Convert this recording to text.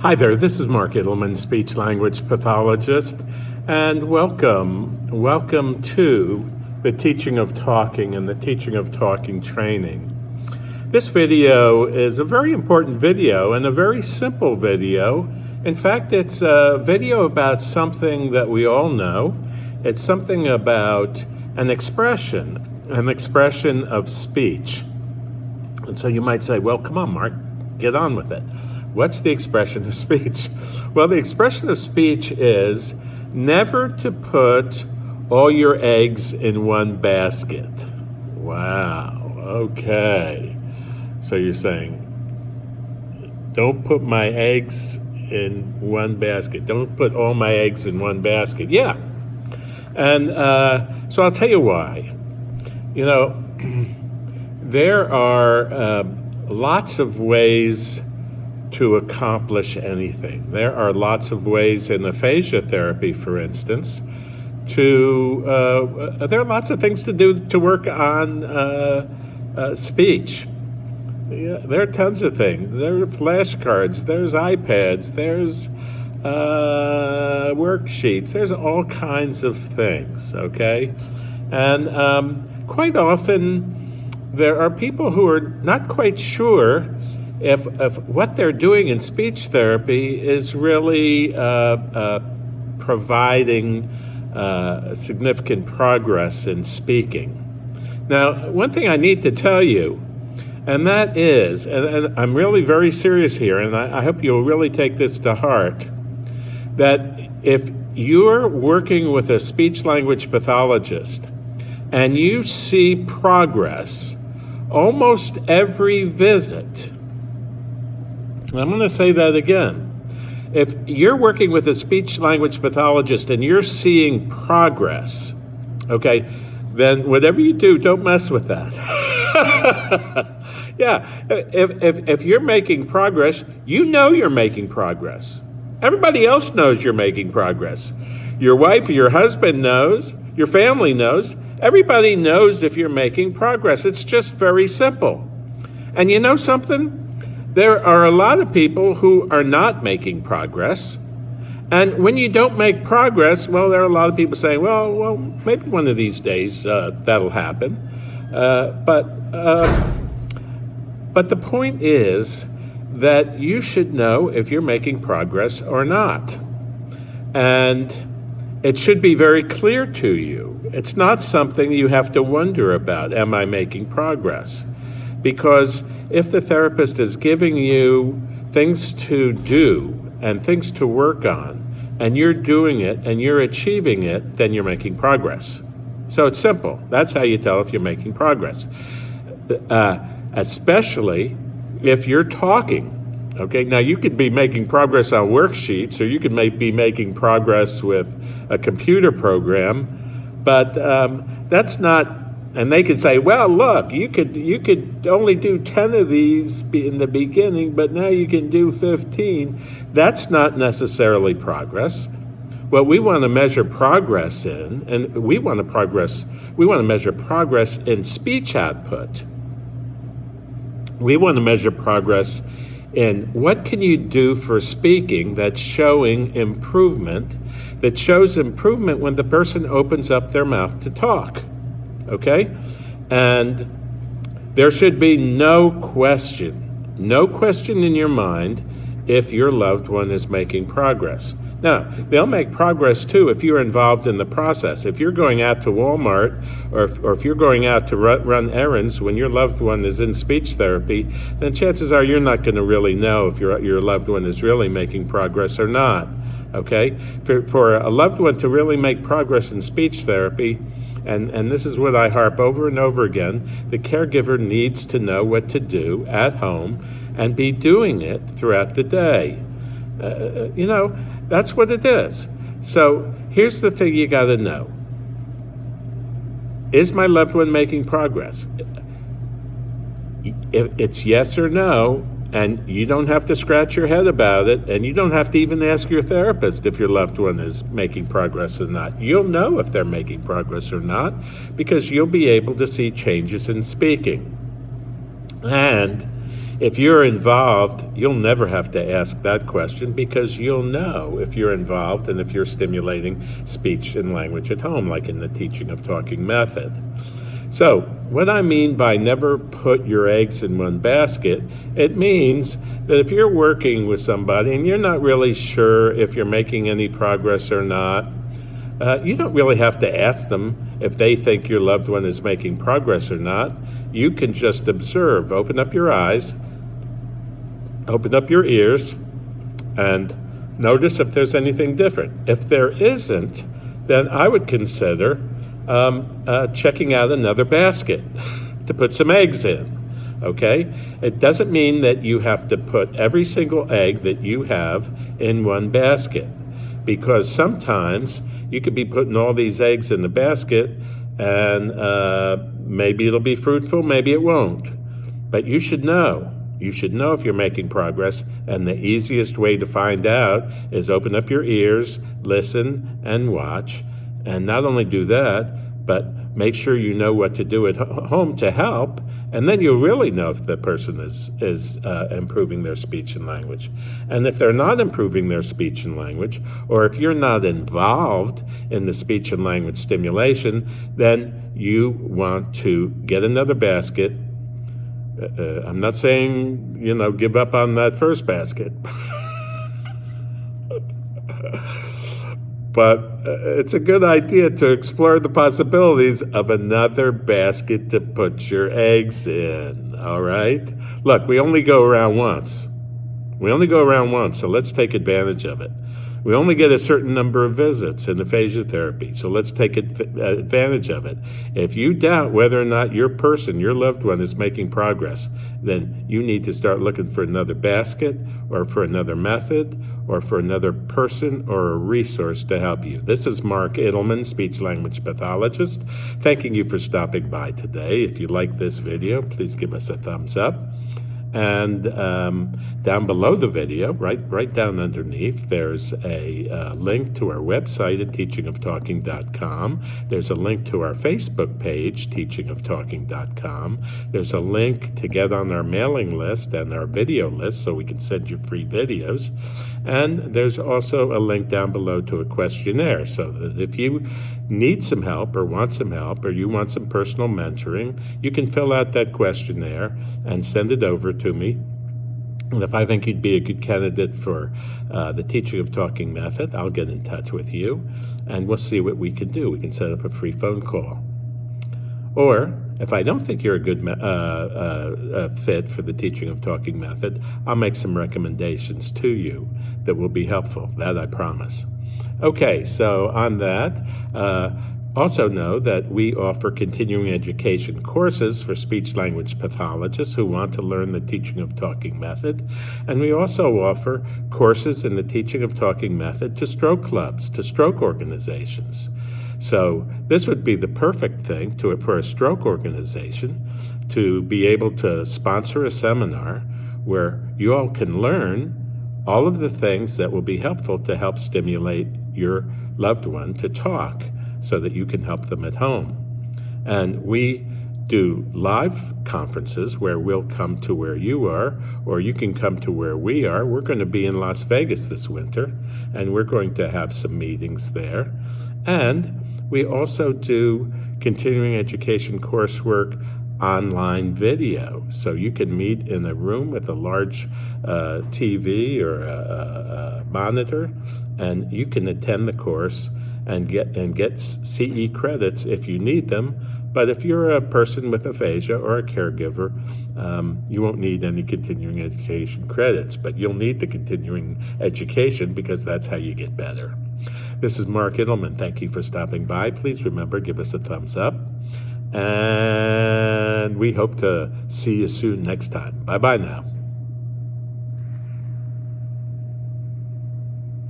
Hi there, this is Mark Ittleman, speech-language pathologist, and welcome to the Teaching of Talking and the Teaching of Talking training. This video is a very important video and a very simple video. In fact, it's a video about something that we all know. It's something about an expression of speech. And so you might say, well, come on, Mark, get on with it. What's the expression of speech? Well, the expression of speech is never to put all your eggs in one basket. Wow, okay. So you're saying, don't put my eggs in one basket. Don't put all my eggs in one basket. Yeah. And so I'll tell you why. You know, there are lots of ways to accomplish anything. There are lots of ways in aphasia therapy, for instance, there are lots of things to do to work on speech. Yeah, there are tons of things. There are flashcards, there's iPads, there's worksheets, there's all kinds of things, okay? And quite often there are people who are not quite sure if what they're doing in speech therapy is really providing significant progress in speaking. Now, one thing I need to tell you, and that is, and I'm really very serious here, and I hope you'll really take this to heart, that if you're working with a speech-language pathologist and you see progress almost every visit, I'm going to say that again. If you're working with a speech-language pathologist and you're seeing progress, okay, then whatever you do, don't mess with that. Yeah, if you're making progress, you know you're making progress. Everybody else knows you're making progress. Your wife or your husband knows, your family knows, everybody knows if you're making progress. It's just very simple. And you know something? There are a lot of people who are not making progress. And when you don't make progress, well, there are a lot of people saying, well, maybe one of these days that'll happen. But the point is that you should know if you're making progress or not. And it should be very clear to you. It's not something you have to wonder about, am I making progress? Because if the therapist is giving you things to do and things to work on, and you're doing it and you're achieving it, then you're making progress. So it's simple. That's how you tell if you're making progress. Especially if you're talking. Okay, now you could be making progress on worksheets, or you could be making progress with a computer program, but that's not. And they could say, well, look, you could only do 10 of these in the beginning, but now you can do 15. That's not necessarily progress. What we want to measure progress in, and we want to measure progress in speech output. We want to measure progress in what can you do for speaking that's showing improvement, that shows improvement when the person opens up their mouth to talk. Okay? And there should be no question in your mind if your loved one is making progress. Now, they'll make progress too if you're involved in the process. If you're going out to Walmart or if you're going out to run errands when your loved one is in speech therapy, then chances are you're not going to really know if your loved one is really making progress or not. Okay? For a loved one to really make progress in speech therapy, and this is what I harp over and over again, the caregiver needs to know what to do at home and be doing it throughout the day. That's what it is. So here's the thing you got to know. Is my loved one making progress? If it's yes or no, and you don't have to scratch your head about it, and you don't have to even ask your therapist if your loved one is making progress or not. You'll know if they're making progress or not because you'll be able to see changes in speaking. And If you're involved, you'll never have to ask that question because you'll know if you're involved and if you're stimulating speech and language at home, like in the teaching of talking method. So, what I mean by never put your eggs in one basket, it means that if you're working with somebody and you're not really sure if you're making any progress or not, you don't really have to ask them if they think your loved one is making progress or not. You can just observe. Open up your eyes, open up your ears, and notice if there's anything different. If there isn't, then I would consider checking out another basket to put some eggs in. Okay? It doesn't mean that you have to put every single egg that you have in one basket, because sometimes you could be putting all these eggs in the basket and maybe it'll be fruitful, maybe it won't. But you should know. You should know if you're making progress, and the easiest way to find out is open up your ears, listen, and watch. And not only do that, but make sure you know what to do at home to help, and then you'll really know if the person is improving their speech and language. And if they're not improving their speech and language, or if you're not involved in the speech and language stimulation, then you want to get another basket. I'm not saying, give up on that first basket. But it's a good idea to explore the possibilities of another basket to put your eggs in, all right? Look, we only go around once. So let's take advantage of it. We only get a certain number of visits in aphasia therapy, so let's take advantage of it. If you doubt whether or not your loved one, is making progress, then you need to start looking for another basket, or for another method, or for another person or a resource to help you. This is Mark Ittleman, speech-language pathologist, thanking you for stopping by today. If you like this video, please give us a thumbs up. And down below the video, right down underneath, there's a link to our website at teachingoftalking.com. There's a link to our Facebook page, teachingoftalking.com. There's a link to get on our mailing list and our video list so we can send you free videos. And there's also a link down below to a questionnaire, so that if you need some help or want some help or you want some personal mentoring, you can fill out that questionnaire and send it over to me. And if I think you'd be a good candidate for the teaching of talking method, I'll get in touch with you and we'll see what we can do. We can set up a free phone call. Or if I don't think you're a good fit for the teaching of talking method, I'll make some recommendations to you that will be helpful. That I promise. Okay, so on that, also know that we offer continuing education courses for speech-language pathologists who want to learn the teaching of talking method. And we also offer courses in the teaching of talking method to stroke clubs, to stroke organizations. So this would be the perfect thing for a stroke organization to be able to sponsor a seminar where you all can learn all of the things that will be helpful to help stimulate your loved one to talk so that you can help them at home. And we do live conferences where we'll come to where you are, or you can come to where we are. We're going to be in Las Vegas this winter, and we're going to have some meetings there. And we also do continuing education coursework online video. So you can meet in a room with a large TV or a monitor, and you can attend the course and get CE credits if you need them. But if you're a person with aphasia or a caregiver, you won't need any continuing education credits, but you'll need the continuing education because that's how you get better. This is Mark Ittleman. Thank you for stopping by. Please remember, give us a thumbs up. And we hope to see you soon next time. Bye-bye now.